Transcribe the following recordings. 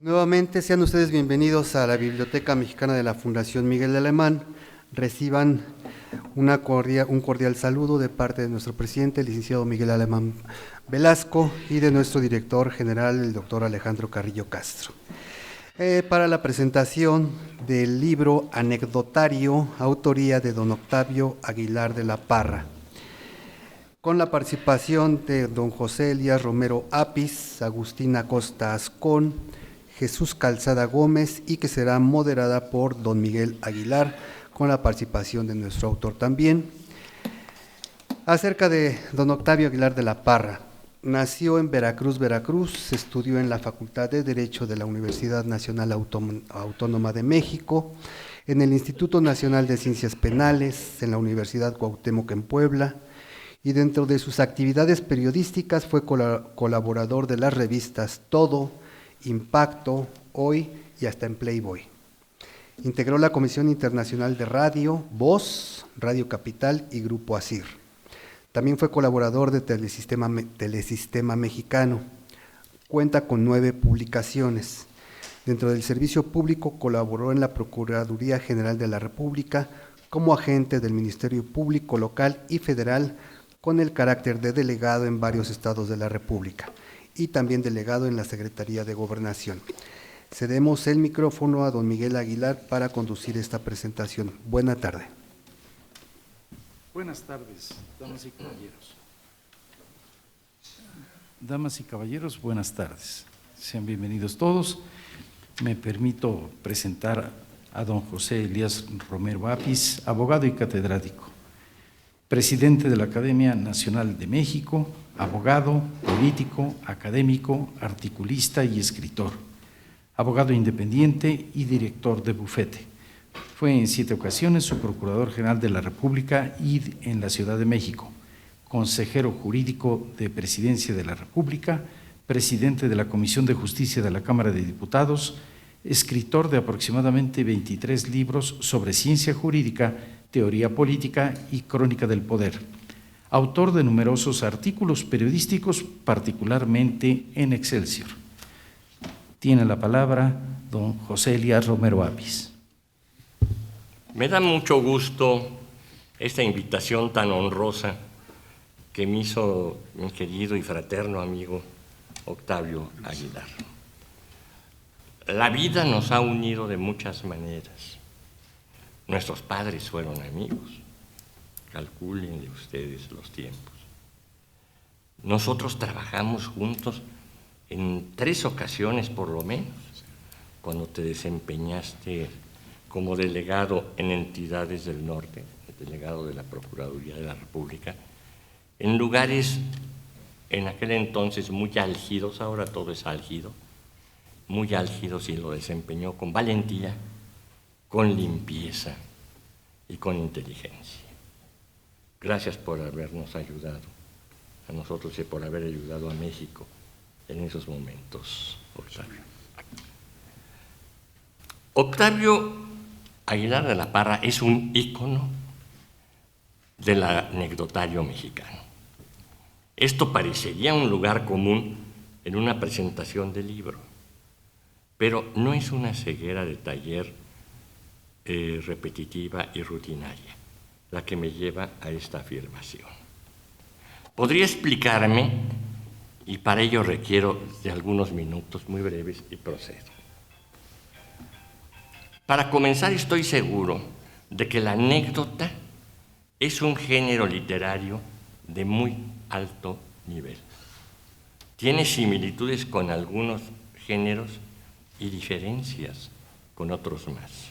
Nuevamente, sean ustedes bienvenidos a la Biblioteca Mexicana de la Fundación Miguel de Alemán. Reciban un cordial saludo de parte de nuestro presidente, el licenciado Miguel Alemán Velasco, y de nuestro director general, el doctor Alejandro Carrillo Castro. Para la presentación del libro Anecdotario, autoría de don Octavio Aguilar de la Parra, con la participación de don José Elías Romero Apis, Agustina Costa Ascón, Jesús Calzada Gómez, y que será moderada por don Miguel Aguilar, con la participación de nuestro autor también. Acerca de don Octavio Aguilar de la Parra, nació en Veracruz, Veracruz, estudió en la Facultad de Derecho de la Universidad Nacional Autónoma de México, en el Instituto Nacional de Ciencias Penales, en la Universidad Cuauhtémoc en Puebla, y dentro de sus actividades periodísticas fue colaborador de las revistas Todo, Impacto, Hoy y hasta en Playboy. Integró la Comisión Internacional de Radio, Voz, Radio Capital y Grupo ASIR. También fue colaborador de Telesistema Mexicano. Cuenta con 9 publicaciones. Dentro del servicio público colaboró en la Procuraduría General de la República como agente del Ministerio Público local y federal, con el carácter de delegado en varios estados de la República, y también delegado en la Secretaría de Gobernación. Cedemos el micrófono a don Miguel Aguilar para conducir esta presentación. Buena tarde. Buenas tardes, damas y caballeros. Damas y caballeros, buenas tardes. Sean bienvenidos todos. Me permito presentar a don José Elías Romero Apis, abogado y catedrático, presidente de la Academia Nacional de México, abogado, político, académico, articulista y escritor, abogado independiente y director de bufete. Fue en 7 ocasiones su Procurador General de la República y en la Ciudad de México, consejero jurídico de Presidencia de la República, presidente de la Comisión de Justicia de la Cámara de Diputados, escritor de aproximadamente 23 libros sobre ciencia jurídica, teoría política y crónica del poder. Autor de numerosos artículos periodísticos, particularmente en Excelsior. Tiene la palabra don José Elías Romero Apis. Me da mucho gusto esta invitación tan honrosa que me hizo mi querido y fraterno amigo Octavio Aguilar. La vida nos ha unido de muchas maneras. Nuestros padres fueron amigos. Calculen ustedes los tiempos. Nosotros trabajamos juntos en 3 ocasiones por lo menos, cuando te desempeñaste como delegado en entidades del norte, delegado de la Procuraduría de la República, en lugares en aquel entonces muy álgidos, ahora todo es álgido, muy álgidos, y lo desempeñó con valentía, con limpieza y con inteligencia. Gracias por habernos ayudado a nosotros y por haber ayudado a México en esos momentos, Octavio. Octavio Aguilar de la Parra es un ícono del anecdotario mexicano. Esto parecería un lugar común en una presentación de libro, pero no es una ceguera de taller repetitiva y rutinaria la que me lleva a esta afirmación. Podría explicarme y para ello requiero de algunos minutos muy breves y procedo. Para comenzar, estoy seguro de que la anécdota es un género literario de muy alto nivel. Tiene similitudes con algunos géneros y diferencias con otros más.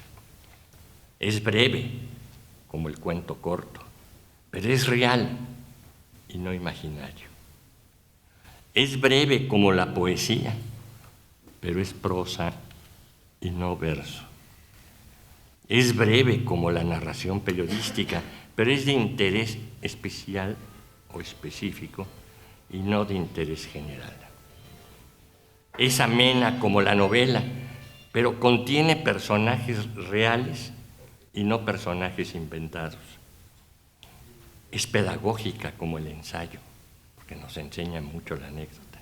Es breve, como el cuento corto, pero es real y no imaginario. Es breve como la poesía, pero es prosa y no verso. Es breve como la narración periodística, pero es de interés especial o específico y no de interés general. Es amena como la novela, pero contiene personajes reales y no personajes inventados. Es pedagógica como el ensayo, porque nos enseña mucho la anécdota,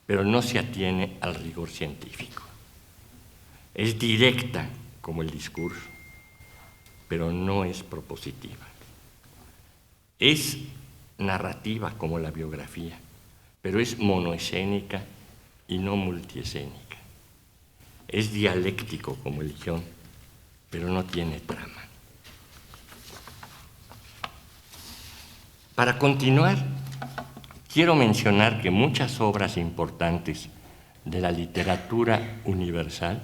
pero no se atiene al rigor científico. Es directa como el discurso, pero no es propositiva. Es narrativa como la biografía, pero es monoescénica y no multiescénica. Es dialéctico como el guión, pero no tiene trama. Para continuar, quiero mencionar que muchas obras importantes de la literatura universal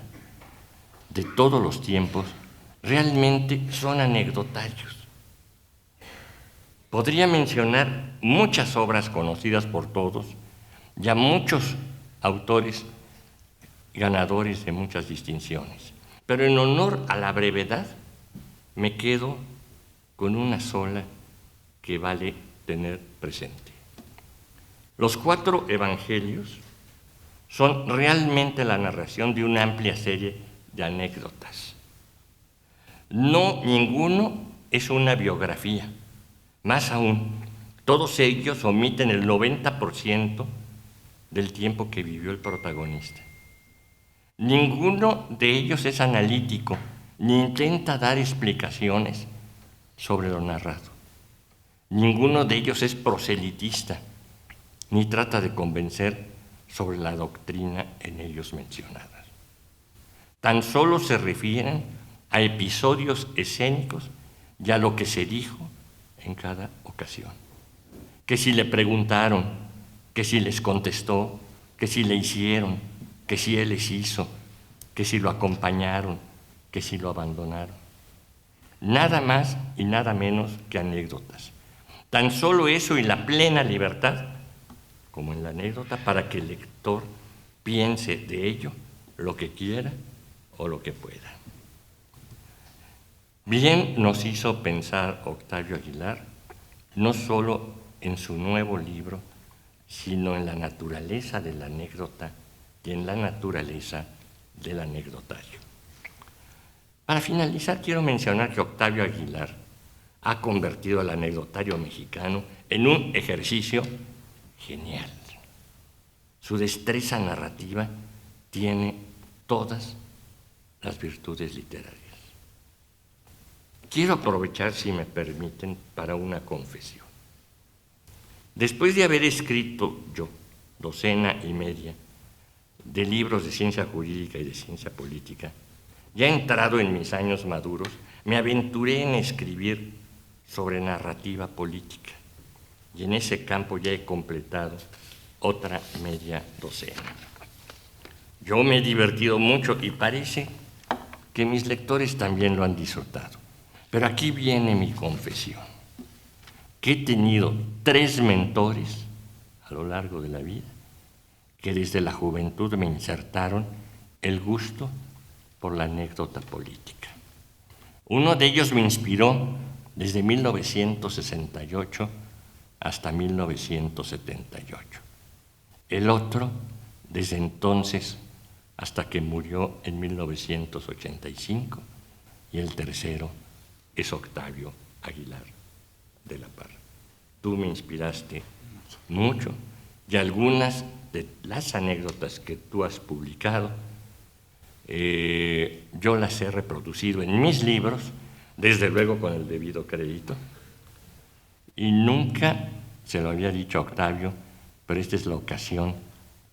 de todos los tiempos realmente son anecdotarios. Podría mencionar muchas obras conocidas por todos, ya muchos autores ganadores de muchas distinciones, pero en honor a la brevedad me quedo con una sola que vale tener presente. Los 4 evangelios son realmente la narración de una amplia serie de anécdotas. No, ninguno es una biografía. Más aún, todos ellos omiten el 90% del tiempo que vivió el protagonista. Ninguno de ellos es analítico, ni intenta dar explicaciones sobre lo narrado. Ninguno de ellos es proselitista, ni trata de convencer sobre la doctrina en ellos mencionada. Tan solo se refieren a episodios escénicos y a lo que se dijo en cada ocasión. Que si le preguntaron, que si les contestó, que si le hicieron, que si él les hizo, que si lo acompañaron, que si lo abandonaron. Nada más y nada menos que anécdotas. Tan solo eso y la plena libertad, como en la anécdota, para que el lector piense de ello lo que quiera o lo que pueda. Bien nos hizo pensar Octavio Aguilar, no solo en su nuevo libro, sino en la naturaleza de la anécdota y en la naturaleza del anecdotario. Para finalizar, quiero mencionar que Octavio Aguilar ha convertido al anecdotario mexicano en un ejercicio genial. Su destreza narrativa tiene todas las virtudes literarias. Quiero aprovechar, si me permiten, para una confesión. Después de haber escrito yo 12 y media de libros de ciencia jurídica y de ciencia política, ya entrado en mis años maduros, me aventuré en escribir sobre narrativa política. Y en ese campo ya he completado otra media docena. Yo me he divertido mucho y parece que mis lectores también lo han disfrutado. Pero aquí viene mi confesión, que he tenido 3 mentores a lo largo de la vida que desde la juventud me insertaron el gusto por la anécdota política. Uno de ellos me inspiró desde 1968 hasta 1978. El otro, desde entonces hasta que murió en 1985. Y el tercero es Octavio Aguilar de la Parra. Tú me inspiraste mucho y algunas de las anécdotas que tú has publicado, yo las he reproducido en mis libros, desde luego con el debido crédito, y nunca se lo había dicho a Octavio, pero esta es la ocasión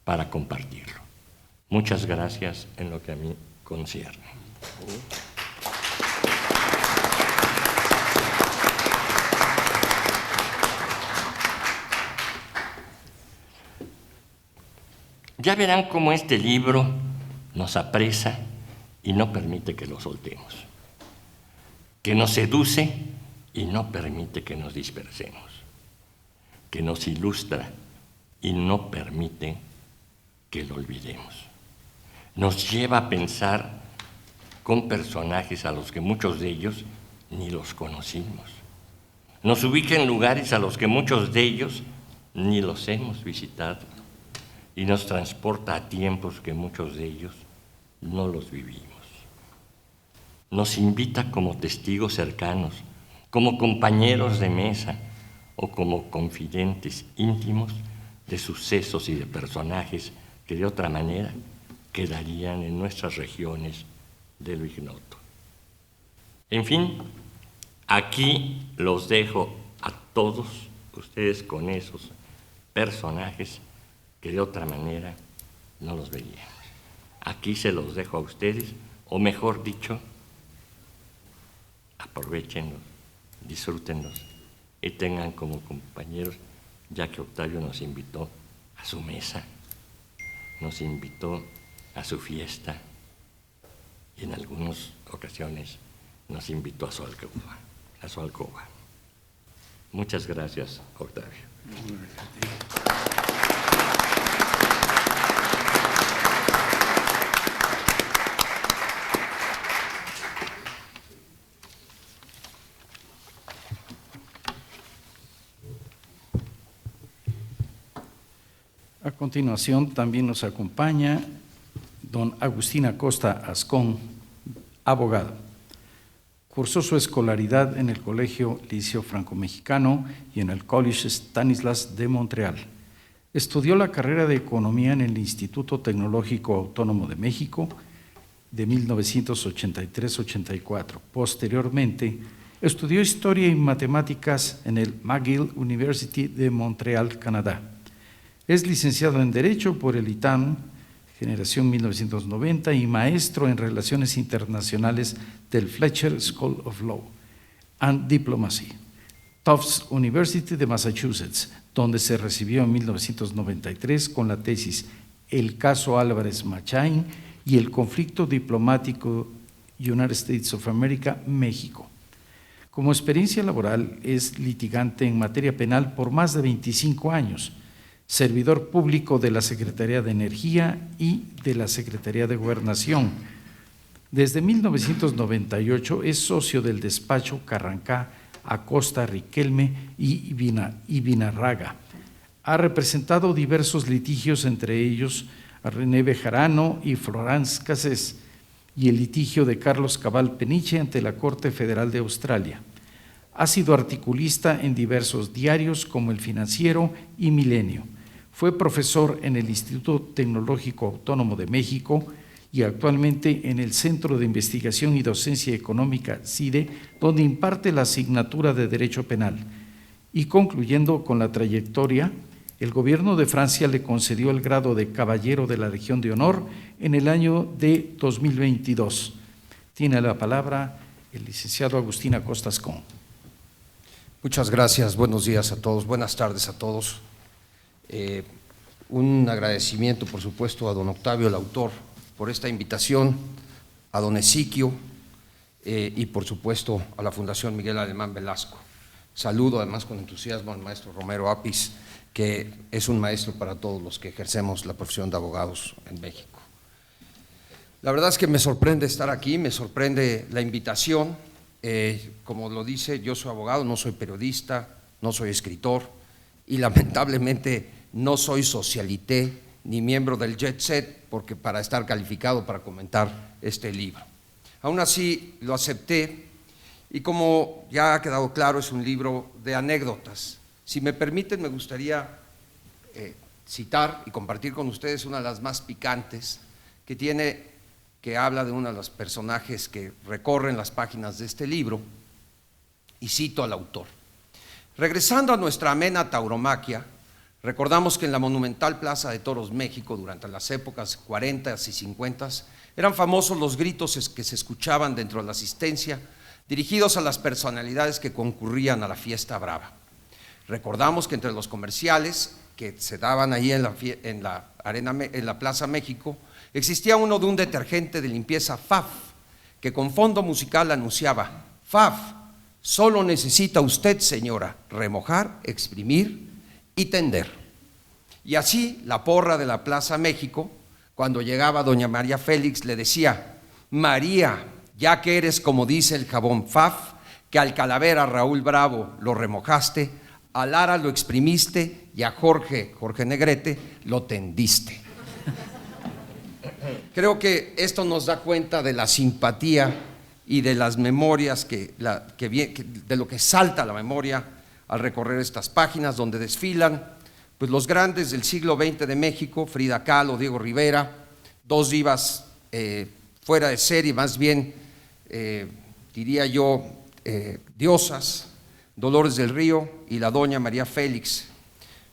para compartirlo. Muchas gracias en lo que a mí concierne. Ya verán cómo este libro nos apresa y no permite que lo soltemos, que nos seduce y no permite que nos dispersemos, que nos ilustra y no permite que lo olvidemos. Nos lleva a pensar con personajes a los que muchos de ellos ni los conocimos. Nos ubica en lugares a los que muchos de ellos ni los hemos visitado y nos transporta a tiempos que muchos de ellos no los vivimos. Nos invita como testigos cercanos, como compañeros de mesa o como confidentes íntimos de sucesos y de personajes que de otra manera quedarían en nuestras regiones de lo ignoto. En fin, aquí los dejo a todos ustedes con esos personajes que de otra manera no los veríamos. Aquí se los dejo a ustedes, o mejor dicho, aprovéchenlos, disfrútenlos y tengan como compañeros, ya que Octavio nos invitó a su mesa, nos invitó a su fiesta y en algunas ocasiones nos invitó a su alcoba. Muchas gracias, Octavio. A continuación también nos acompaña don Agustín Acosta Ascón, abogado. Cursó su escolaridad en el Colegio Liceo Franco-Mexicano y en el College Stanislas de Montreal. Estudió la carrera de Economía en el Instituto Tecnológico Autónomo de México de 1983-84. Posteriormente, estudió Historia y Matemáticas en el McGill University de Montreal, Canadá. Es licenciado en Derecho por el ITAM, generación 1990, y maestro en Relaciones Internacionales del Fletcher School of Law and Diplomacy, Tufts University de Massachusetts, donde se recibió en 1993 con la tesis El caso Álvarez Machain y el conflicto diplomático United States of America, México. Como experiencia laboral, es litigante en materia penal por más de 25 años, servidor público de la Secretaría de Energía y de la Secretaría de Gobernación. Desde 1998 es socio del despacho Carrancá, Acosta, Riquelme y Vinarraga. Ha representado diversos litigios, entre ellos a René Bejarano y Florence Cassés, y el litigio de Carlos Cabal Peniche ante la Corte Federal de Australia. Ha sido articulista en diversos diarios como El Financiero y Milenio. Fue profesor en el Instituto Tecnológico Autónomo de México y actualmente en el Centro de Investigación y Docencia Económica, CIDE, donde imparte la asignatura de Derecho Penal. Y concluyendo con la trayectoria, el gobierno de Francia le concedió el grado de Caballero de la Legión de Honor en el año de 2022. Tiene la palabra el licenciado Agustín Acosta Ascón. Muchas gracias, buenos días a todos, buenas tardes a todos. Un agradecimiento, por supuesto, a don Octavio, el autor, por esta invitación, a don Ezequiel y, por supuesto, a la Fundación Miguel Alemán Velasco. Saludo además con entusiasmo al maestro Romero Apis, que es un maestro para todos los que ejercemos la profesión de abogados en México. La verdad es que me sorprende estar aquí, me sorprende la invitación. Como lo dice, yo soy abogado, no soy periodista, no soy escritor y lamentablemente no soy socialité ni miembro del Jet Set porque para estar calificado para comentar este libro. Aún así lo acepté y como ya ha quedado claro es un libro de anécdotas. Si me permiten me gustaría citar y compartir con ustedes una de las más picantes que habla de uno de los personajes que recorren las páginas de este libro y cito al autor. Regresando a nuestra amena tauromaquia, recordamos que en la monumental Plaza de Toros México, durante las épocas 40 y 50, eran famosos los gritos que se escuchaban dentro de la asistencia, dirigidos a las personalidades que concurrían a la fiesta brava. Recordamos que entre los comerciales que se daban ahí en la Plaza México, existía uno de un detergente de limpieza Faf, que con fondo musical anunciaba: Faf, solo necesita usted, señora, remojar, exprimir y tender. Y así la porra de la Plaza México, cuando llegaba doña María Félix, le decía: María, ya que eres como dice el jabón Faf, que al Calavera Raúl Bravo lo remojaste, a Lara lo exprimiste y a Jorge Negrete lo tendiste. Creo que esto nos da cuenta de la simpatía y de las memorias de lo que salta a la memoria al recorrer estas páginas, donde desfilan pues los grandes del siglo XX de México: Frida Kahlo, Diego Rivera, dos divas fuera de serie, más bien diría yo diosas, Dolores del Río y la doña María Félix.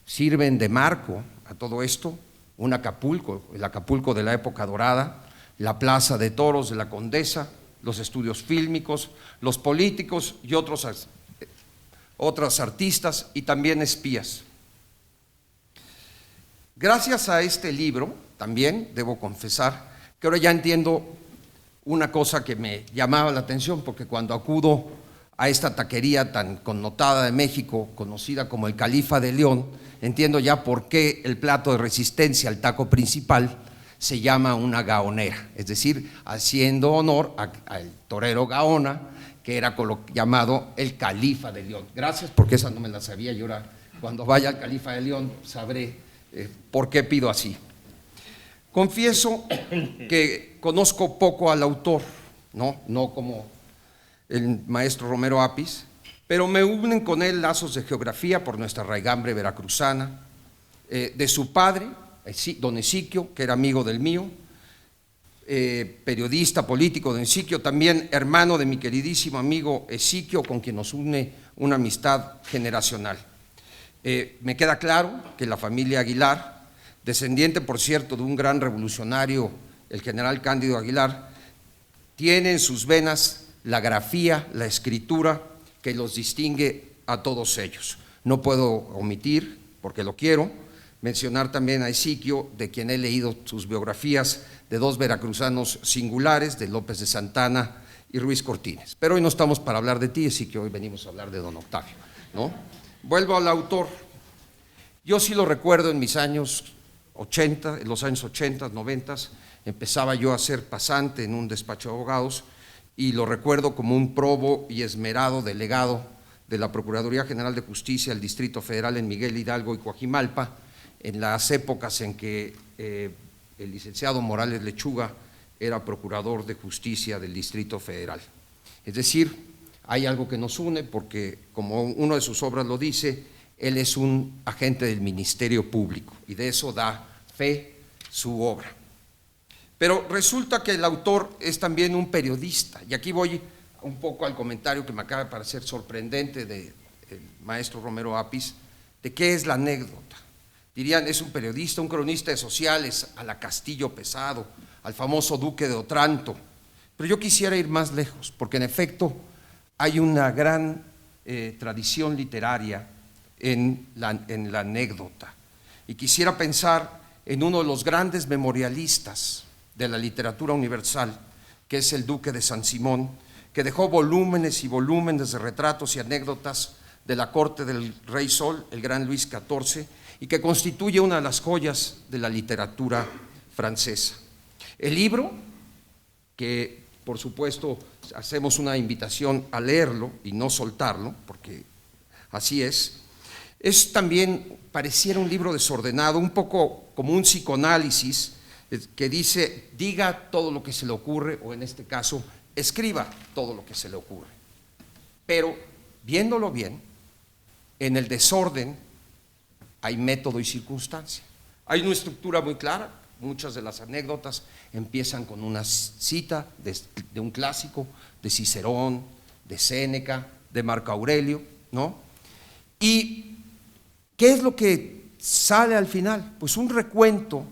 Sirven de marco a todo esto un Acapulco, el Acapulco de la época dorada, la Plaza de Toros de la Condesa, los estudios fílmicos, los políticos y otros artistas y también espías. Gracias a este libro, también debo confesar que ahora ya entiendo una cosa que me llamaba la atención, porque cuando acudo a esta taquería tan connotada de México, conocida como el Califa de León, entiendo ya por qué el plato de resistencia al taco principal se llama una gaonera, es decir, haciendo honor al torero Gaona, que era llamado el Califa de León. Gracias, porque esa no me la sabía, y ahora cuando vaya al Califa de León sabré por qué pido así. Confieso que conozco poco al autor, no como el maestro Romero Apis, pero me unen con él lazos de geografía por nuestra raigambre veracruzana, de su padre, don Esiquio, que era amigo del mío, periodista, político don Esiquio, también hermano de mi queridísimo amigo Esiquio, con quien nos une una amistad generacional. Me queda claro que la familia Aguilar, descendiente por cierto de un gran revolucionario, el general Cándido Aguilar, tiene en sus venas la grafía, la escritura que los distingue a todos ellos. No puedo omitir, porque lo quiero, mencionar también a Esiquio, de quien he leído sus biografías de dos veracruzanos singulares, de López de Santana y Ruiz Cortines. Pero hoy no estamos para hablar de ti, Esiquio, hoy venimos a hablar de don Octavio, ¿no? Vuelvo al autor. Yo sí lo recuerdo en mis años 80, en los años 80, 90, empezaba yo a ser pasante en un despacho de abogados, y lo recuerdo como un probo y esmerado delegado de la Procuraduría General de Justicia del Distrito Federal en Miguel Hidalgo y Coajimalpa, en las épocas en que el licenciado Morales Lechuga era Procurador de Justicia del Distrito Federal. Es decir, hay algo que nos une, porque como una de sus obras lo dice, él es un agente del Ministerio Público, y de eso da fe su obra. Pero resulta que el autor es también un periodista, y aquí voy un poco al comentario que me acaba de parecer sorprendente del maestro Romero Apis, de qué es la anécdota. Dirían, es un periodista, un cronista de sociales, a la Castillo Pesado, al famoso Duque de Otranto, pero yo quisiera ir más lejos, porque en efecto hay una gran tradición literaria en la anécdota, y quisiera pensar en uno de los grandes memorialistas de la literatura universal, que es el Duque de San Simón, que dejó volúmenes y volúmenes de retratos y anécdotas de la corte del Rey Sol, el gran Luis XIV, y que constituye una de las joyas de la literatura francesa. El libro, que por supuesto hacemos una invitación a leerlo y no soltarlo, porque así es también, pareciera un libro desordenado, un poco como un psicoanálisis, que dice, diga todo lo que se le ocurre, o en este caso, escriba todo lo que se le ocurre. Pero, viéndolo bien, en el desorden hay método y circunstancia. Hay una estructura muy clara, muchas de las anécdotas empiezan con una cita de un clásico, de Cicerón, de Séneca, de Marco Aurelio, ¿no? ¿Y qué es lo que sale al final? Pues un recuento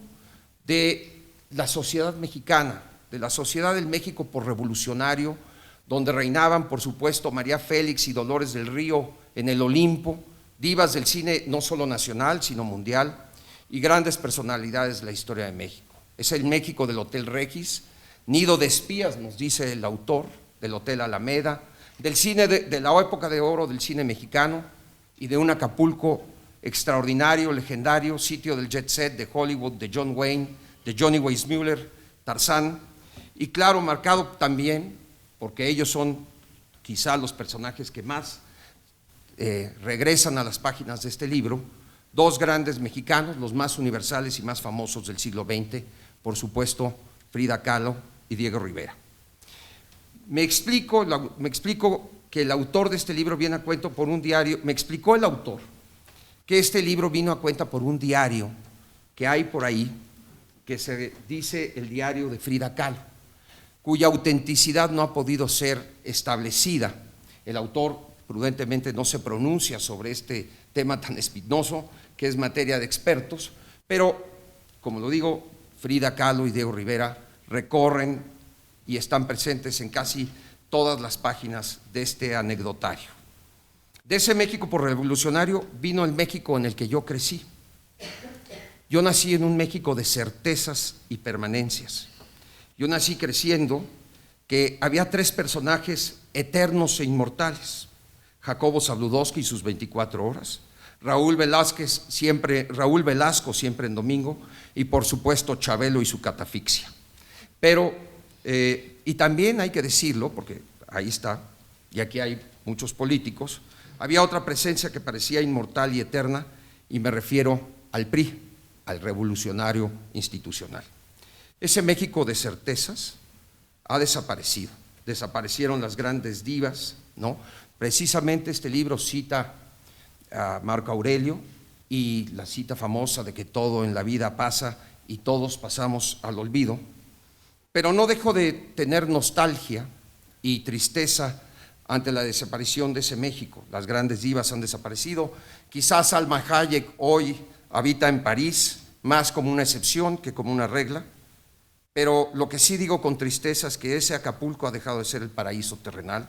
de la sociedad mexicana, de la sociedad del México posrevolucionario, donde reinaban, por supuesto, María Félix y Dolores del Río en el Olimpo, divas del cine no solo nacional, sino mundial, y grandes personalidades de la historia de México. Es el México del Hotel Regis, nido de espías, nos dice el autor, del Hotel Alameda, del cine de la época de oro del cine mexicano y de un Acapulco extraordinario, legendario, sitio del jet set de Hollywood, de John Wayne, de Johnny Weissmuller, Tarzán, y claro, marcado también, porque ellos son quizá los personajes que más regresan a las páginas de este libro, dos grandes mexicanos, los más universales y más famosos del siglo XX, por supuesto, Frida Kahlo y Diego Rivera. Me explico que el autor de este libro viene a cuento por un diario, me explicó el autor que este libro vino a cuenta por un diario que hay por ahí, que se dice el diario de Frida Kahlo, cuya autenticidad no ha podido ser establecida. El autor prudentemente no se pronuncia sobre este tema tan espinoso, que es materia de expertos, pero, como lo digo, Frida Kahlo y Diego Rivera recorren y están presentes en casi todas las páginas de este anecdotario. De ese México posrevolucionario vino el México en el que yo crecí. Yo nací en un México de certezas y permanencias. Yo nací creciendo que había tres personajes eternos e inmortales: Jacobo Zabludovsky y sus 24 horas, Raúl Velasco siempre en domingo, y por supuesto Chabelo y su catafixia. Pero, y también hay que decirlo, porque ahí está, y aquí hay muchos políticos, había otra presencia que parecía inmortal y eterna, y me refiero al PRI, al revolucionario institucional. Ese México de certezas ha desaparecido, desaparecieron las grandes divas, ¿no? Precisamente este libro cita a Marco Aurelio y la cita famosa de que todo en la vida pasa y todos pasamos al olvido, pero no dejo de tener nostalgia y tristeza ante la desaparición de ese México. Las grandes divas han desaparecido, quizás Salma Hayek hoy habita en París, más como una excepción que como una regla, pero lo que sí digo con tristeza es que ese Acapulco ha dejado de ser el paraíso terrenal,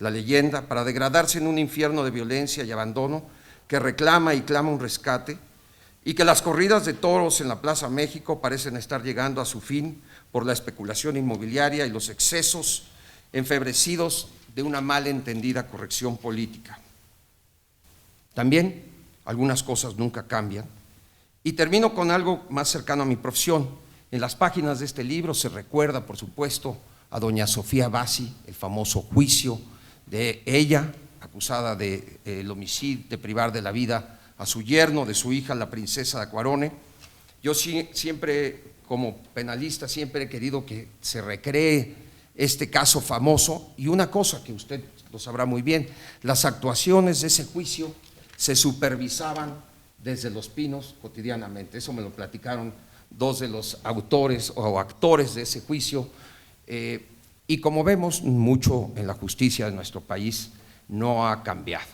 la leyenda, para degradarse en un infierno de violencia y abandono que reclama y clama un rescate, y que las corridas de toros en la Plaza México parecen estar llegando a su fin por la especulación inmobiliaria y los excesos enfebrecidos de una mal entendida corrección política. También algunas cosas nunca cambian, y termino con algo más cercano a mi profesión. En las páginas de este libro se recuerda, por supuesto, a doña Sofía Bassi, el famoso juicio de ella, acusada de el homicidio, de privar de la vida a su yerno, de su hija, la princesa de Aquarone. Yo siempre, como penalista, siempre he querido que se recree este caso famoso, y una cosa que usted lo sabrá muy bien: las actuaciones de ese juicio se supervisaban desde Los Pinos cotidianamente. Eso me lo platicaron dos de los autores o actores de ese juicio, y como vemos, mucho en la justicia de nuestro país no ha cambiado.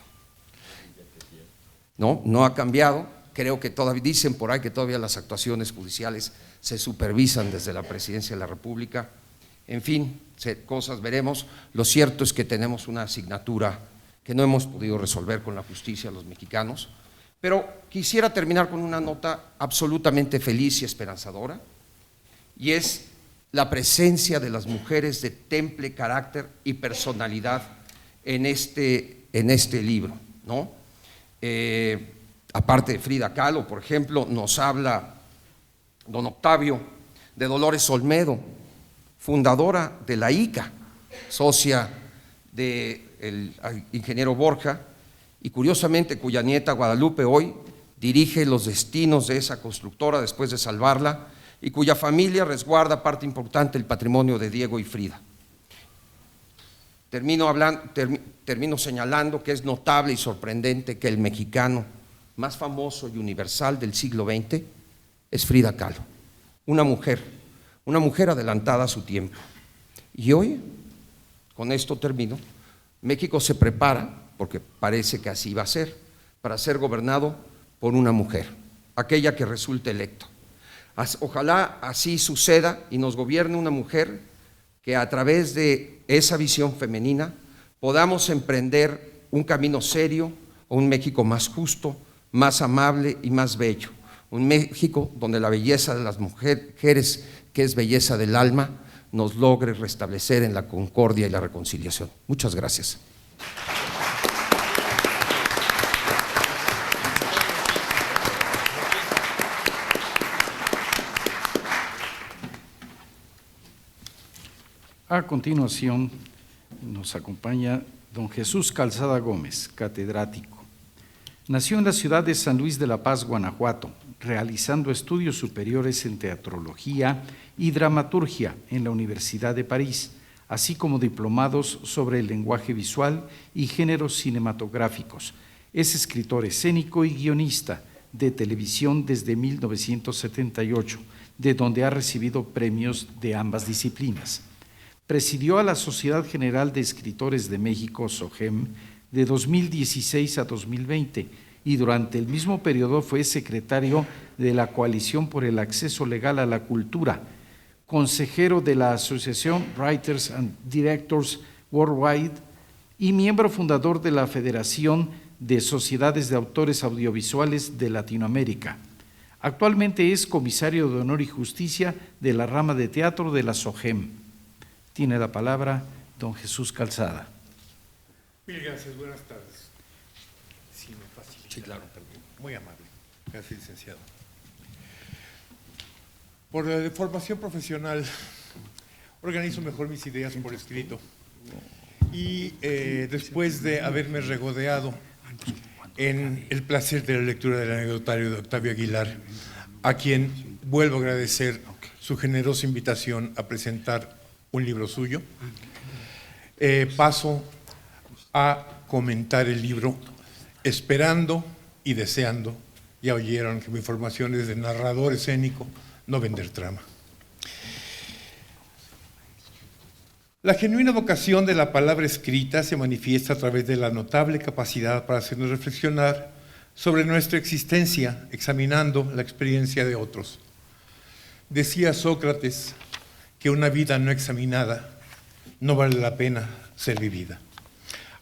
No ha cambiado. Creo que todavía, dicen por ahí que todavía las actuaciones judiciales se supervisan desde la Presidencia de la República. En fin, cosas veremos. Lo cierto es que tenemos una asignatura que no hemos podido resolver con la justicia los mexicanos, pero quisiera terminar con una nota absolutamente feliz y esperanzadora, y es la presencia de las mujeres de temple, carácter y personalidad en este libro, ¿no? Aparte de Frida Kahlo, por ejemplo, nos habla don Octavio de Dolores Olmedo, fundadora de la ICA, socia del ingeniero Borja, y curiosamente cuya nieta Guadalupe hoy dirige los destinos de esa constructora después de salvarla, y cuya familia resguarda parte importante del patrimonio de Diego y Frida. Termino señalando que es notable y sorprendente que el mexicano más famoso y universal del siglo XX es Frida Kahlo, una mujer adelantada a su tiempo. Y hoy, con esto termino, México se prepara, porque parece que así va a ser, para ser gobernado por una mujer, aquella que resulte electa. Ojalá así suceda y nos gobierne una mujer que a través de esa visión femenina podamos emprender un camino serio a un México más justo, más amable y más bello. Un México donde la belleza de las mujeres, que es belleza del alma, nos logre restablecer en la concordia y la reconciliación. Muchas gracias. A continuación nos acompaña don Jesús Calzada Gómez, catedrático. Nació en la ciudad de San Luis de la Paz, Guanajuato, realizando estudios superiores en teatrología y dramaturgia en la Universidad de París, así como diplomados sobre el lenguaje visual y géneros cinematográficos. Es escritor escénico y guionista de televisión desde 1978, de donde ha recibido premios de ambas disciplinas. Presidió a la Sociedad General de Escritores de México, SOGEM, de 2016 a 2020, y durante el mismo periodo fue secretario de la Coalición por el Acceso Legal a la Cultura, consejero de la Asociación Writers and Directors Worldwide y miembro fundador de la Federación de Sociedades de Autores Audiovisuales de Latinoamérica. Actualmente es comisario de Honor y Justicia de la rama de teatro de la SOGEM. Tiene la palabra don Jesús Calzada. Mil gracias, buenas tardes. Sí, me facilita. Sí, claro. Muy amable. Gracias, licenciado. Por la formación profesional, organizo mejor mis ideas por escrito. Y después de haberme regodeado en el placer de la lectura del anecdotario de Octavio Aguilar, a quien vuelvo a agradecer su generosa invitación a presentar un libro suyo, paso a comentar el libro esperando y deseando. Ya oyeron que mi formación es de narrador escénico, no vender trama. La genuina vocación de la palabra escrita se manifiesta a través de la notable capacidad para hacernos reflexionar sobre nuestra existencia, examinando la experiencia de otros. Decía Sócrates que una vida no examinada no vale la pena ser vivida,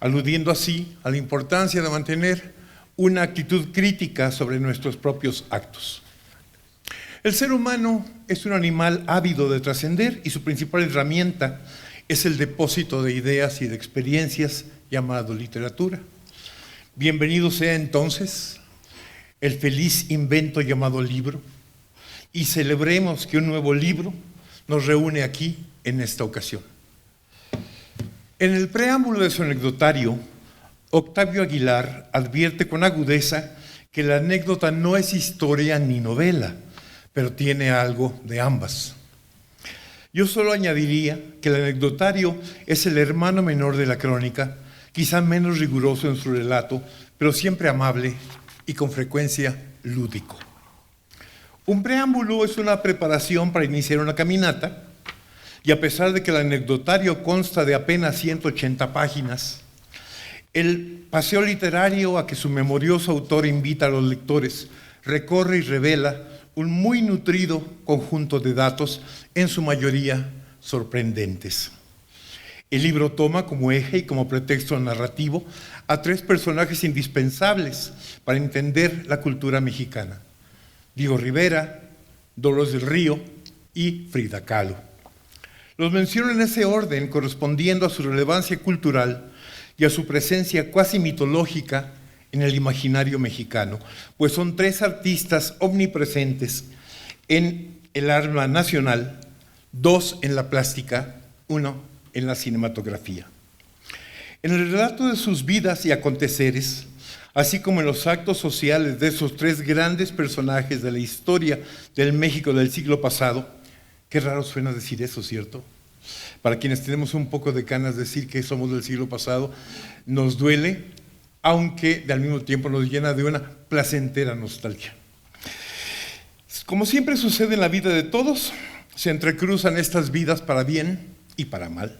aludiendo así a la importancia de mantener una actitud crítica sobre nuestros propios actos. El ser humano es un animal ávido de trascender y su principal herramienta es el depósito de ideas y de experiencias llamado literatura. Bienvenido sea entonces el feliz invento llamado libro y celebremos que un nuevo libro nos reúne aquí en esta ocasión. En el preámbulo de su anecdotario, Octavio Aguilar advierte con agudeza que la anécdota no es historia ni novela, pero tiene algo de ambas. Yo solo añadiría que el anecdotario es el hermano menor de la crónica, quizá menos riguroso en su relato, pero siempre amable y con frecuencia lúdico. Un preámbulo es una preparación para iniciar una caminata, y a pesar de que el anecdotario consta de apenas 180 páginas, el paseo literario a que su memorioso autor invita a los lectores recorre y revela un muy nutrido conjunto de datos, en su mayoría sorprendentes. El libro toma como eje y como pretexto narrativo a tres personajes indispensables para entender la cultura mexicana: Diego Rivera, Dolores del Río y Frida Kahlo. Los menciono en ese orden, correspondiendo a su relevancia cultural y a su presencia cuasi mitológica en el imaginario mexicano, pues son tres artistas omnipresentes en el alma nacional, dos en la plástica, uno en la cinematografía. En el relato de sus vidas y aconteceres, así como en los actos sociales de esos tres grandes personajes de la historia del México del siglo pasado, qué raro suena decir eso, ¿cierto? Para quienes tenemos un poco de ganas de decir que somos del siglo pasado, nos duele, aunque al mismo tiempo nos llena de una placentera nostalgia. Como siempre sucede en la vida de todos, se entrecruzan estas vidas para bien y para mal,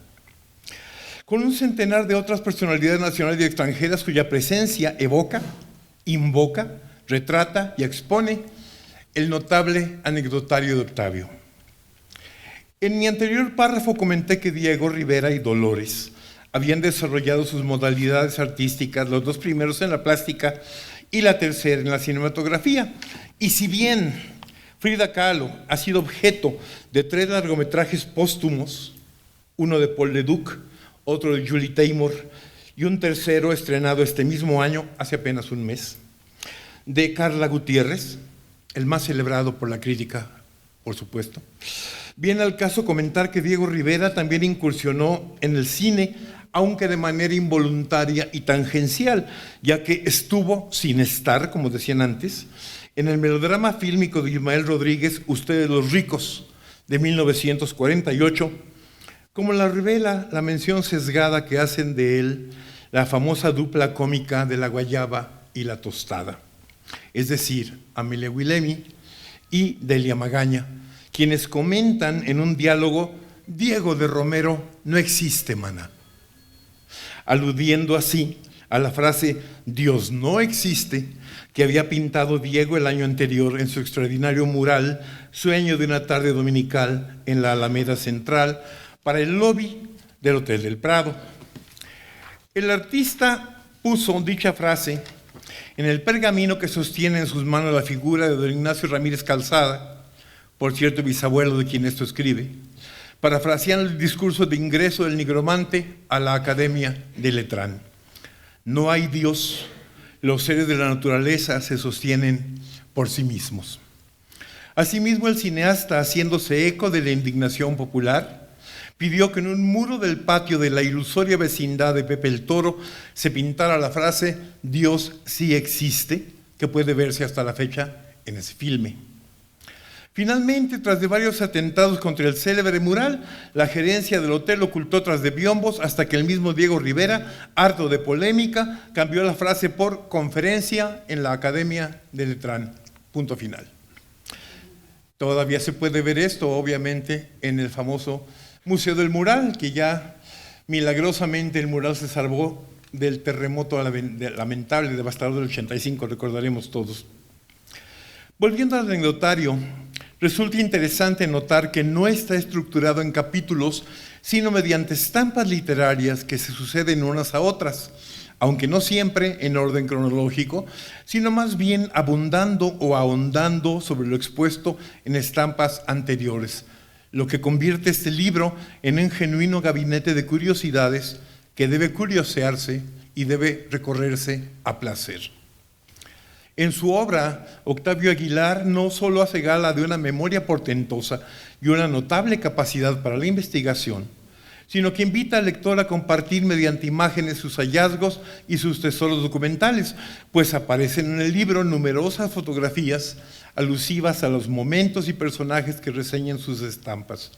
con un centenar de otras personalidades nacionales y extranjeras cuya presencia evoca invoca, retrata y expone el notable anecdotario de Octavio. En mi anterior párrafo comenté que Diego Rivera y Dolores habían desarrollado sus modalidades artísticas, los dos primeros en la plástica y la tercera en la cinematografía. Y si bien Frida Kahlo ha sido objeto de 3 largometrajes póstumos, uno de Paul Leduc, otro de Julie Taymor y un tercero estrenado este mismo año, hace apenas un mes, de Carla Gutiérrez, el más celebrado por la crítica, por supuesto. Viene al caso comentar que Diego Rivera también incursionó en el cine, aunque de manera involuntaria y tangencial, ya que estuvo sin estar, como decían antes, en el melodrama fílmico de Ismael Rodríguez, Ustedes los ricos, de 1948, como la revela la mención sesgada que hacen de él la famosa dupla cómica de la guayaba y la tostada, es decir, Amelia Wilemi y Delia Magaña, quienes comentan en un diálogo: Diego de Romero no existe, maná, aludiendo así a la frase Dios no existe que había pintado Diego el año anterior en su extraordinario mural Sueño de una tarde dominical en la Alameda Central para el lobby del Hotel del Prado. El artista puso dicha frase en el pergamino que sostiene en sus manos la figura de don Ignacio Ramírez Calzada, por cierto bisabuelo de quien esto escribe, parafraseando el discurso de ingreso del nigromante a la Academia de Letrán. No hay Dios, los seres de la naturaleza se sostienen por sí mismos. Asimismo, el cineasta, haciéndose eco de la indignación popular, pidió que en un muro del patio de la ilusoria vecindad de Pepe el Toro se pintara la frase Dios sí existe, que puede verse hasta la fecha en ese filme. Finalmente, tras de varios atentados contra el célebre mural, la gerencia del hotel ocultó tras de biombos hasta que el mismo Diego Rivera, harto de polémica, cambió la frase por conferencia en la Academia de Letrán. Punto final. Todavía se puede ver esto, obviamente, en el famoso Museo del Mural, que ya milagrosamente el mural se salvó del terremoto lamentable, devastador del 85, recordaremos todos. Volviendo al anecdotario, resulta interesante notar que no está estructurado en capítulos, sino mediante estampas literarias que se suceden unas a otras, aunque no siempre en orden cronológico, sino más bien abundando o ahondando sobre lo expuesto en estampas anteriores, lo que convierte este libro en un genuino gabinete de curiosidades que debe curiosearse y debe recorrerse a placer. En su obra, Octavio Aguilar no solo hace gala de una memoria portentosa y una notable capacidad para la investigación, sino que invita al lector a compartir mediante imágenes sus hallazgos y sus tesoros documentales, pues aparecen en el libro numerosas fotografías alusivas a los momentos y personajes que reseñan sus estampas,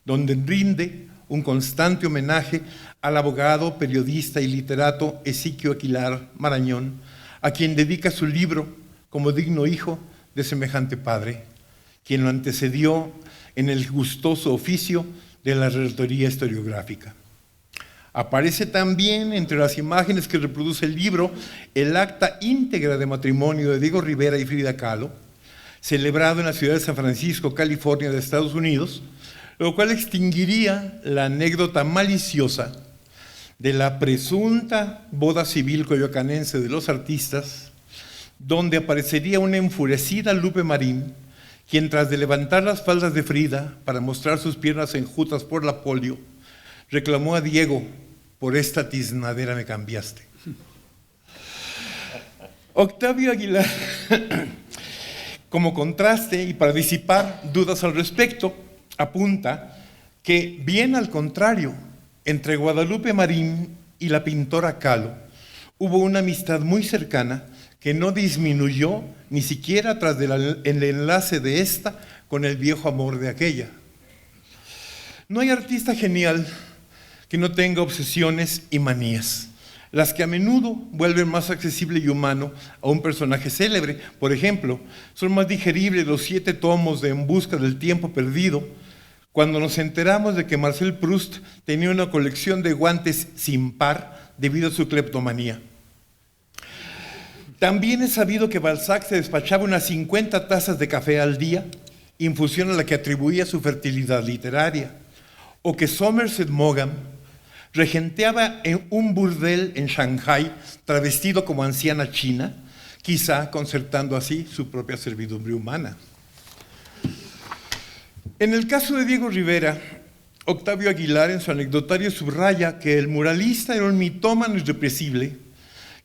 donde rinde un constante homenaje al abogado, periodista y literato Ezequiel Aguilar Marañón, a quien dedica su libro como digno hijo de semejante padre, quien lo antecedió en el gustoso oficio de la relatoría historiográfica. Aparece también entre las imágenes que reproduce el libro el acta íntegra de matrimonio de Diego Rivera y Frida Kahlo, celebrado en la ciudad de San Francisco, California, de Estados Unidos, lo cual extinguiría la anécdota maliciosa de la presunta boda civil coyoacanense de los artistas, donde aparecería una enfurecida Lupe Marín, quien tras de levantar las faldas de Frida para mostrar sus piernas enjutas por la polio, reclamó a Diego: por esta tiznadera me cambiaste. Octavio Aguilar, como contraste y para disipar dudas al respecto, apunta que, bien al contrario, entre Guadalupe Marín y la pintora Kahlo hubo una amistad muy cercana que no disminuyó ni siquiera tras el enlace de esta con el viejo amor de aquella. No hay artista genial que no tenga obsesiones y manías, las que a menudo vuelven más accesible y humano a un personaje célebre. Por ejemplo, son más digeribles los 7 tomos de En busca del tiempo perdido, cuando nos enteramos de que Marcel Proust tenía una colección de guantes sin par debido a su cleptomanía. También es sabido que Balzac se despachaba unas 50 tazas de café al día, infusión a la que atribuía su fertilidad literaria, o que Somerset Maugham regenteaba en un burdel en Shanghái travestido como anciana china, quizá concertando así su propia servidumbre humana. En el caso de Diego Rivera, Octavio Aguilar en su anecdotario subraya que el muralista era un mitómano irrepresible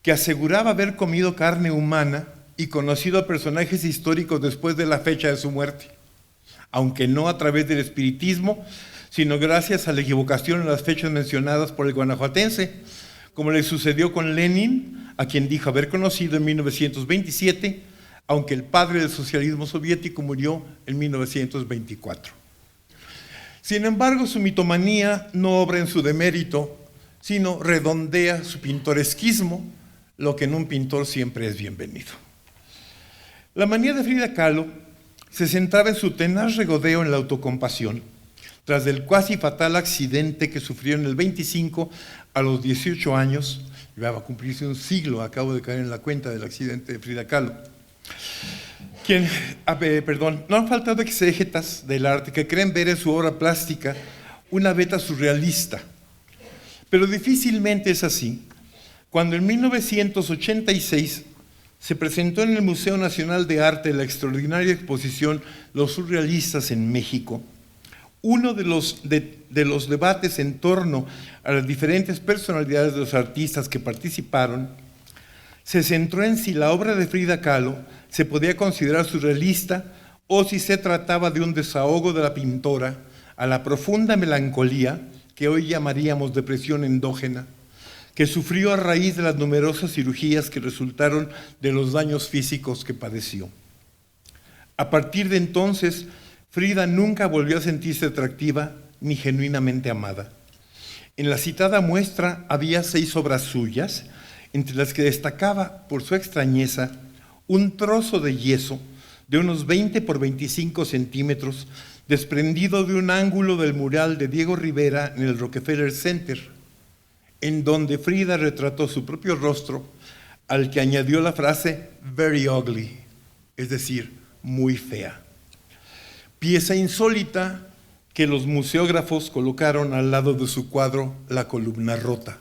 que aseguraba haber comido carne humana y conocido a personajes históricos después de la fecha de su muerte, aunque no a través del espiritismo, sino gracias a la equivocación en las fechas mencionadas por el guanajuatense, como le sucedió con Lenin, a quien dijo haber conocido en 1927, aunque el padre del socialismo soviético murió en 1924. Sin embargo, su mitomanía no obra en su demérito, sino redondea su pintoresquismo, lo que en un pintor siempre es bienvenido. La manía de Frida Kahlo se centraba en su tenaz regodeo en la autocompasión, tras el cuasi fatal accidente que sufrió en el 25 a los 18 años, ya va a cumplirse un siglo, acabo de caer en la cuenta del accidente de Frida Kahlo, no han faltado exégetas del arte que creen ver en su obra plástica una beta surrealista, pero difícilmente es así. Cuando en 1986 se presentó en el Museo Nacional de Arte la extraordinaria exposición Los Surrealistas en México, uno de los debates en torno a las diferentes personalidades de los artistas que participaron se centró en si la obra de Frida Kahlo se podía considerar surrealista o si se trataba de un desahogo de la pintora a la profunda melancolía que hoy llamaríamos depresión endógena, que sufrió a raíz de las numerosas cirugías que resultaron de los daños físicos que padeció. A partir de entonces, Frida nunca volvió a sentirse atractiva ni genuinamente amada. En la citada muestra había 6 obras suyas, entre las que destacaba por su extrañeza un trozo de yeso de unos 20 por 25 centímetros desprendido de un ángulo del mural de Diego Rivera en el Rockefeller Center, en donde Frida retrató su propio rostro, al que añadió la frase very ugly, es decir, muy fea. Pieza insólita que los museógrafos colocaron al lado de su cuadro La columna rota.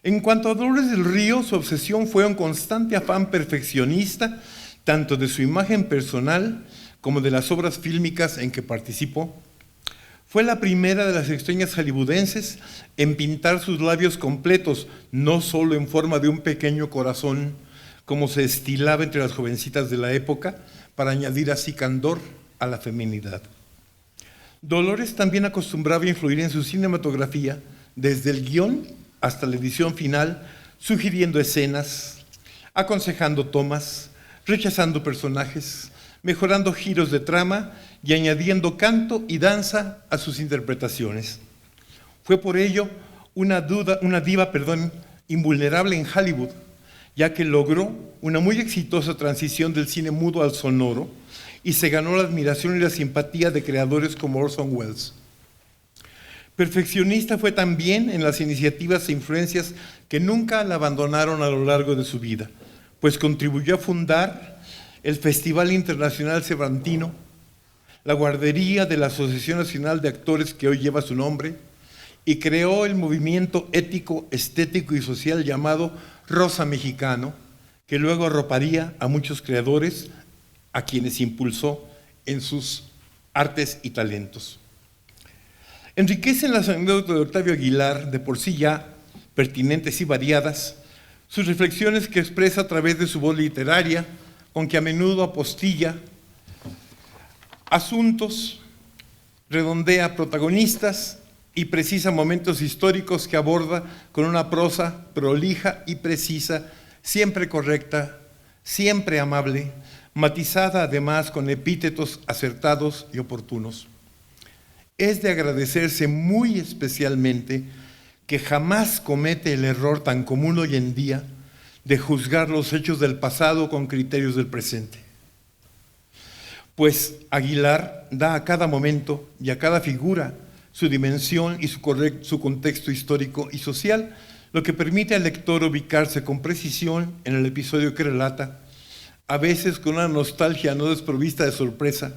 En cuanto a Dolores del Río, su obsesión fue un constante afán perfeccionista, tanto de su imagen personal como de las obras fílmicas en que participó. Fue la primera de las extrañas hollywoodenses en pintar sus labios completos, no solo en forma de un pequeño corazón, como se estilaba entre las jovencitas de la época, para añadir así candor a la feminidad. Dolores también acostumbraba a influir en su cinematografía, desde el guión hasta la edición final, sugiriendo escenas, aconsejando tomas, rechazando personajes, mejorando giros de trama y añadiendo canto y danza a sus interpretaciones. Fue por ello una diva invulnerable en Hollywood, ya que logró una muy exitosa transición del cine mudo al sonoro y se ganó la admiración y la simpatía de creadores como Orson Welles. Perfeccionista fue también en las iniciativas e influencias que nunca la abandonaron a lo largo de su vida, pues contribuyó a fundar el Festival Internacional Cervantino, la guardería de la Asociación Nacional de Actores que hoy lleva su nombre, y creó el movimiento ético, estético y social llamado Rosa Mexicano, que luego arroparía a muchos creadores a quienes impulsó en sus artes y talentos. Enriquecen las anécdotas de Octavio Aguilar, de por sí ya pertinentes y variadas, sus reflexiones que expresa a través de su voz literaria, con que a menudo apostilla asuntos, redondea protagonistas y precisa momentos históricos que aborda con una prosa prolija y precisa, siempre correcta, siempre amable, matizada además con epítetos acertados y oportunos. Es de agradecerse muy especialmente que jamás comete el error tan común hoy en día de juzgar los hechos del pasado con criterios del presente. Pues Aguilar da a cada momento y a cada figura su dimensión y su contexto histórico y social, lo que permite al lector ubicarse con precisión en el episodio que relata, a veces con una nostalgia no desprovista de sorpresa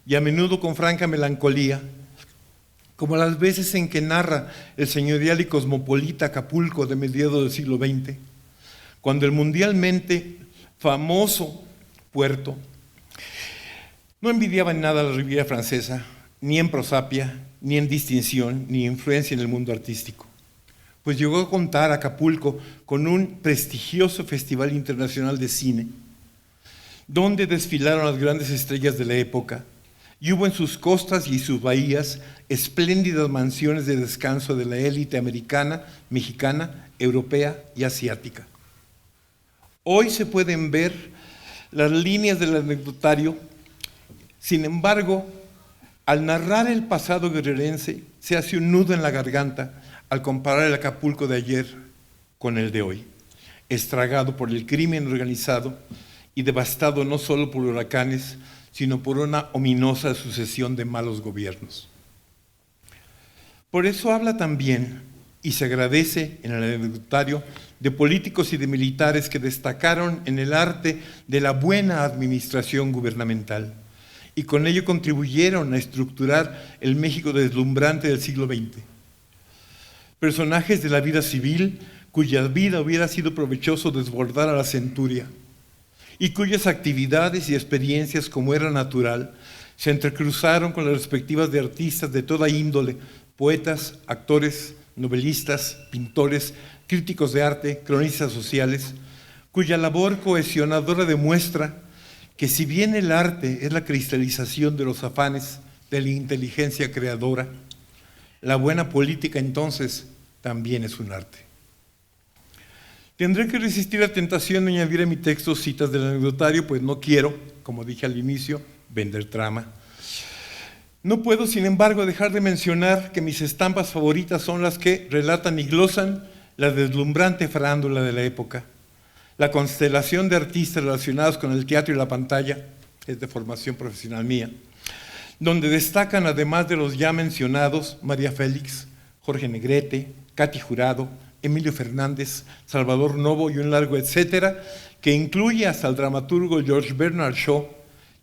y a menudo con franca melancolía, como las veces en que narra el señorial y cosmopolita Acapulco de mediados del siglo XX, cuando el mundialmente famoso puerto no envidiaba en nada a la Riviera Francesa, ni en prosapia, ni en distinción, ni influencia en el mundo artístico, pues llegó a contar Acapulco con un prestigioso festival internacional de cine, donde desfilaron las grandes estrellas de la época, y hubo en sus costas y sus bahías espléndidas mansiones de descanso de la élite americana, mexicana, europea y asiática. Hoy se pueden ver las líneas del anecdotario, sin embargo, al narrar el pasado guerrerense, se hace un nudo en la garganta al comparar el Acapulco de ayer con el de hoy, estragado por el crimen organizado y devastado no solo por huracanes, sino por una ominosa sucesión de malos gobiernos. Por eso habla también, y se agradece en el anecdotario, de políticos y de militares que destacaron en el arte de la buena administración gubernamental y con ello contribuyeron a estructurar el México deslumbrante del siglo XX. Personajes de la vida civil cuya vida hubiera sido provechoso desbordar a la centuria y cuyas actividades y experiencias, como era natural, se entrecruzaron con las respectivas de artistas de toda índole, poetas, actores, novelistas, pintores, críticos de arte, cronistas sociales, cuya labor cohesionadora demuestra que si bien el arte es la cristalización de los afanes de la inteligencia creadora, la buena política entonces también es un arte. Tendré que resistir la tentación de añadir a mi texto citas del anecdotario, pues no quiero, como dije al inicio, vender trama. No puedo, sin embargo, dejar de mencionar que mis estampas favoritas son las que relatan y glosan la deslumbrante farándula de la época, la constelación de artistas relacionados con el teatro y la pantalla, es de formación profesional mía, donde destacan, además de los ya mencionados, María Félix, Jorge Negrete, Katy Jurado, Emilio Fernández, Salvador Novo y un largo etcétera, que incluye hasta el dramaturgo George Bernard Shaw,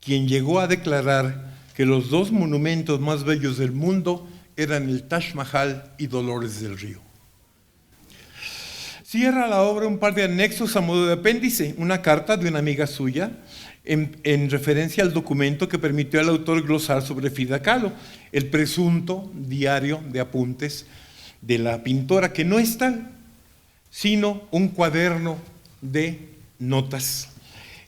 quien llegó a declarar que los dos monumentos más bellos del mundo eran el Taj Mahal y Dolores del Río. Cierra la obra un par de anexos a modo de apéndice, una carta de una amiga suya en referencia al documento que permitió al autor glosar sobre Frida Kahlo, el presunto diario de apuntes de la pintora, que no es tal, sino un cuaderno de notas,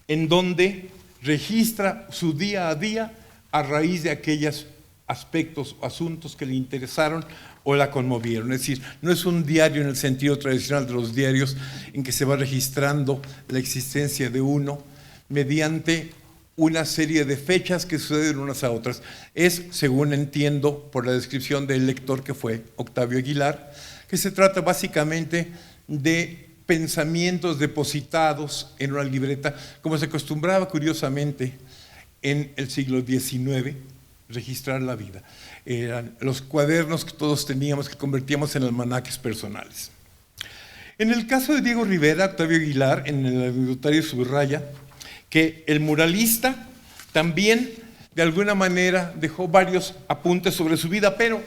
en donde registra su día a día a raíz de aquellos aspectos o asuntos que le interesaron o la conmovieron. Es decir, no es un diario en el sentido tradicional de los diarios en que se va registrando la existencia de uno mediante una serie de fechas que suceden unas a otras. Es, según entiendo por la descripción del lector que fue Octavio Aguilar, que se trata básicamente de pensamientos depositados en una libreta, como se acostumbraba curiosamente en el siglo XIX, registrar la vida. Eran los cuadernos que todos teníamos, que convertíamos en almanaques personales. En el caso de Diego Rivera, Octavio Aguilar, en el anecdotario subraya que el muralista también de alguna manera dejó varios apuntes sobre su vida, pero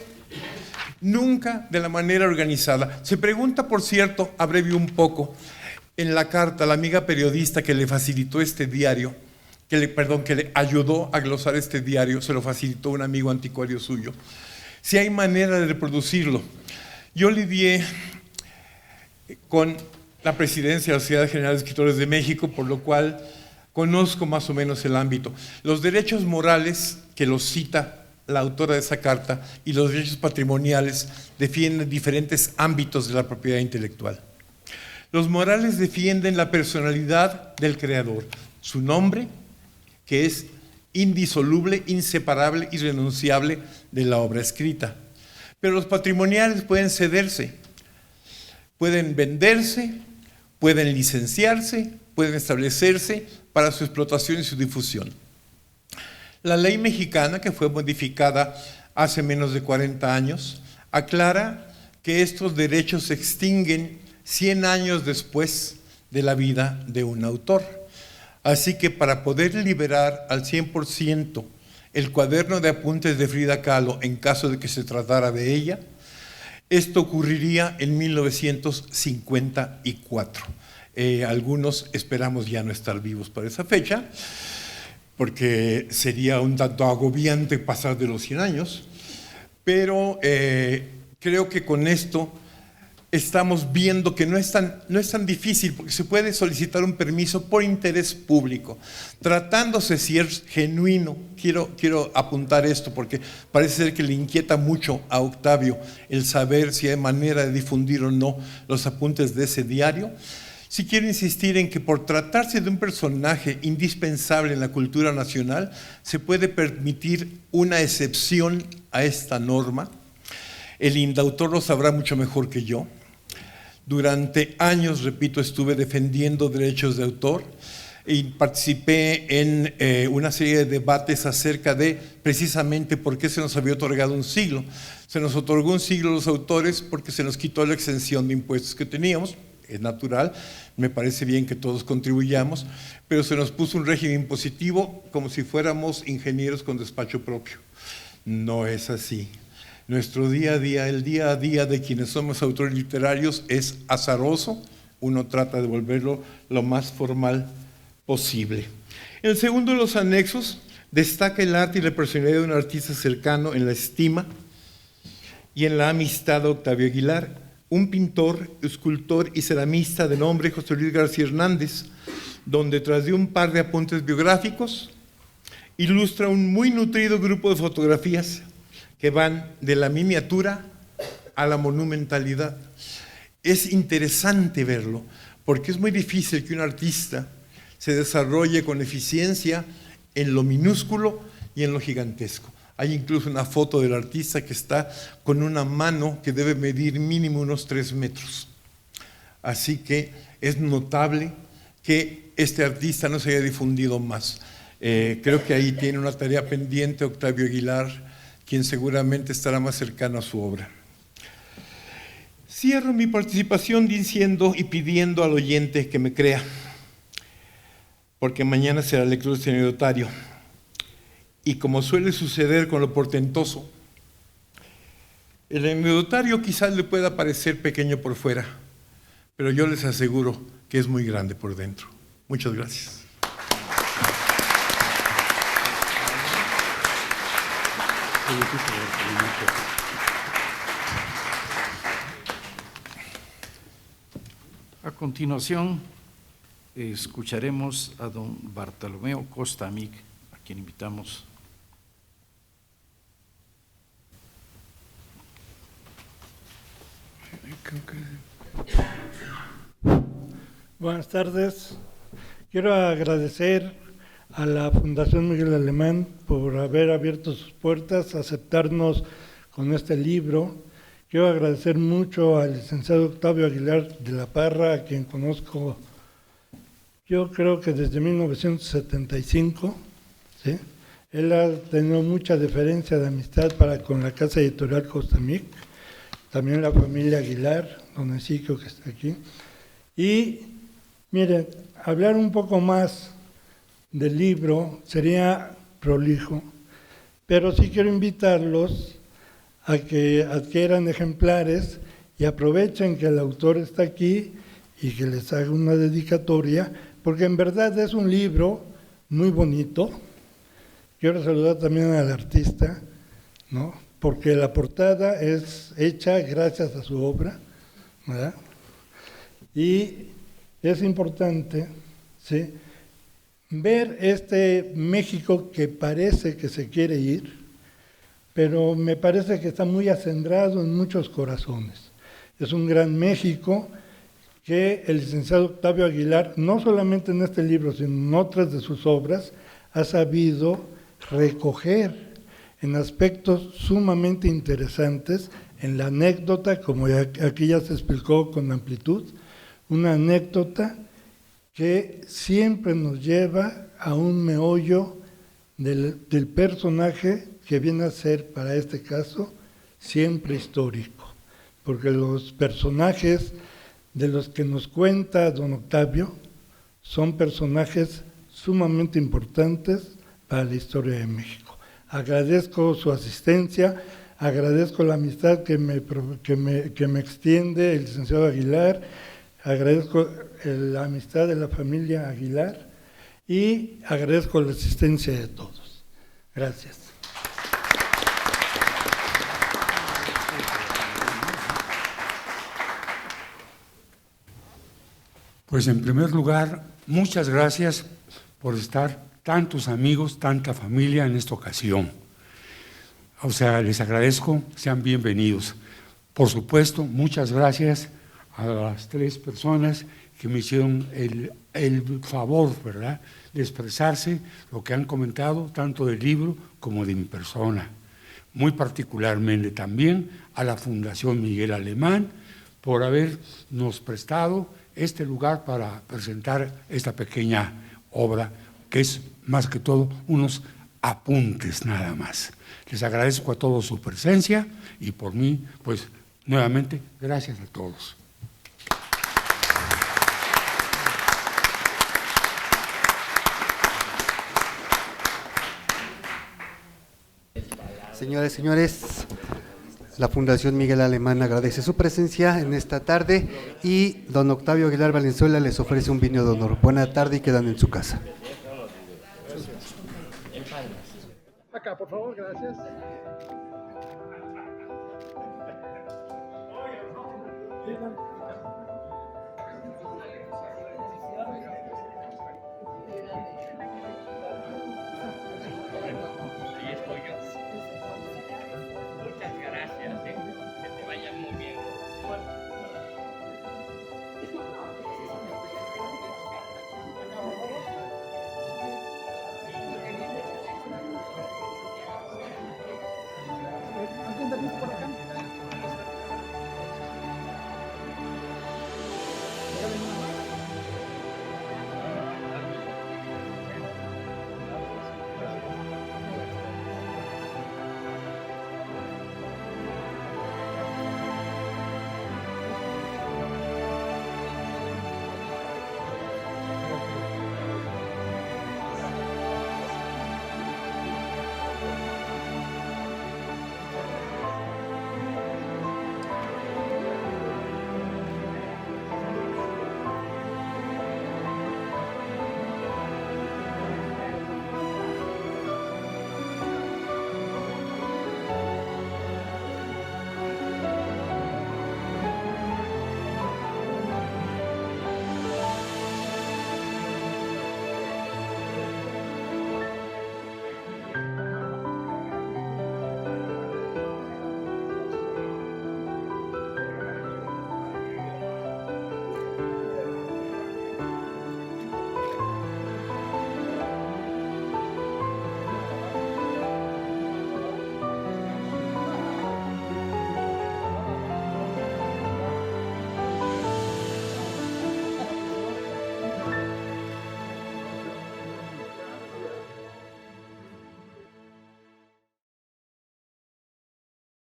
nunca de la manera organizada. Se pregunta, por cierto, abrevio un poco, en la carta, la amiga periodista que le facilitó este diario, que le ayudó a glosar este diario, se lo facilitó un amigo anticuario suyo, si hay manera de reproducirlo. Yo lidié con la presidencia de la Sociedad General de Escritores de México, por lo cual conozco más o menos el ámbito. Los derechos morales, que los cita la autora de esa carta, y los derechos patrimoniales defienden diferentes ámbitos de la propiedad intelectual. Los morales defienden la personalidad del creador, su nombre, que es indisoluble, inseparable, irrenunciable de la obra escrita. Pero los patrimoniales pueden cederse, pueden venderse, pueden licenciarse, pueden establecerse para su explotación y su difusión. La ley mexicana, que fue modificada hace menos de 40 años, aclara que estos derechos se extinguen 100 años después de la vida de un autor. Así que para poder liberar al 100% el cuaderno de apuntes de Frida Kahlo en caso de que se tratara de ella, esto ocurriría en 1954. Algunos esperamos ya no estar vivos para esa fecha, porque sería un tanto agobiante pasar de los 100 años, pero creo que con esto estamos viendo que no es tan difícil, porque se puede solicitar un permiso por interés público. Tratándose si es genuino, quiero apuntar esto, porque parece ser que le inquieta mucho a Octavio el saber si hay manera de difundir o no los apuntes de ese diario. Sí quiero insistir en que por tratarse de un personaje indispensable en la cultura nacional, se puede permitir una excepción a esta norma. El indautor lo sabrá mucho mejor que yo. Durante años, repito, estuve defendiendo derechos de autor y participé en una serie de debates acerca de precisamente por qué se nos había otorgado un siglo. Se nos otorgó un siglo a los autores porque se nos quitó la exención de impuestos que teníamos. Es natural, me parece bien que todos contribuyamos, pero se nos puso un régimen impositivo como si fuéramos ingenieros con despacho propio. No es así. Nuestro día a día, el día a día de quienes somos autores literarios es azaroso, uno trata de volverlo lo más formal posible. En el segundo de los anexos destaca el arte y la personalidad de un artista cercano en la estima y en la amistad de Octavio Aguilar, un pintor, escultor y ceramista de nombre José Luis García Hernández, donde tras de un par de apuntes biográficos ilustra un muy nutrido grupo de fotografías que van de la miniatura a la monumentalidad. Es interesante verlo, porque es muy difícil que un artista se desarrolle con eficiencia en lo minúsculo y en lo gigantesco. Hay incluso una foto del artista que está con una mano que debe medir mínimo unos 3 metros. Así que es notable que este artista no se haya difundido más. Creo que ahí tiene una tarea pendiente Octavio Aguilar, quien seguramente estará más cercano a su obra. Cierro mi participación diciendo y pidiendo al oyente que me crea, porque mañana será lectura del anecdotario. Y como suele suceder con lo portentoso, el anecdotario quizás le pueda parecer pequeño por fuera, pero yo les aseguro que es muy grande por dentro. Muchas gracias. A continuación, escucharemos a don Bartolomeo Costa Amig, a quien invitamos. Buenas tardes. Quiero agradecer a la Fundación Miguel Alemán por haber abierto sus puertas, aceptarnos con este libro. Quiero agradecer mucho al licenciado Octavio Aguilar de la Parra, a quien conozco, yo creo que desde 1975, ¿sí? Él ha tenido mucha deferencia de amistad con la Casa Editorial Costamic, también la familia Aguilar, don Ezequiel que está aquí. Y miren, hablar un poco más del libro sería prolijo, pero sí quiero invitarlos a que adquieran ejemplares y aprovechen que el autor está aquí y que les haga una dedicatoria, porque en verdad es un libro muy bonito. Quiero saludar también al artista, ¿no? Porque la portada es hecha gracias a su obra, ¿verdad? Y es importante, ¿sí?, ver este México que parece que se quiere ir, pero me parece que está muy acendrado en muchos corazones. Es un gran México que el licenciado Octavio Aguilar, no solamente en este libro, sino en otras de sus obras, ha sabido recoger en aspectos sumamente interesantes, en la anécdota, como aquí ya se explicó con amplitud, una anécdota que siempre nos lleva a un meollo del personaje que viene a ser, para este caso, siempre histórico, porque los personajes de los que nos cuenta don Octavio son personajes sumamente importantes para la historia de México. Agradezco su asistencia, agradezco la amistad que me extiende el licenciado Aguilar, agradezco la amistad de la familia Aguilar y agradezco la asistencia de todos. Gracias. Pues en primer lugar, muchas gracias por estar tantos amigos, tanta familia en esta ocasión. O sea, les agradezco, sean bienvenidos. Por supuesto, muchas gracias a las 3 personas que me hicieron el favor, ¿verdad?, de expresarse lo que han comentado, tanto del libro como de mi persona. Muy particularmente también a la Fundación Miguel Alemán por habernos prestado este lugar para presentar esta pequeña obra, que es más que todo unos apuntes nada más. Les agradezco a todos su presencia y por mí, pues nuevamente, gracias a todos. Señoras y señores, la Fundación Miguel Alemán agradece su presencia en esta tarde y don Octavio Aguilar Valenzuela les ofrece un vino de honor. Buena tarde y quedan en su casa. Acá, por favor, gracias. Oigan.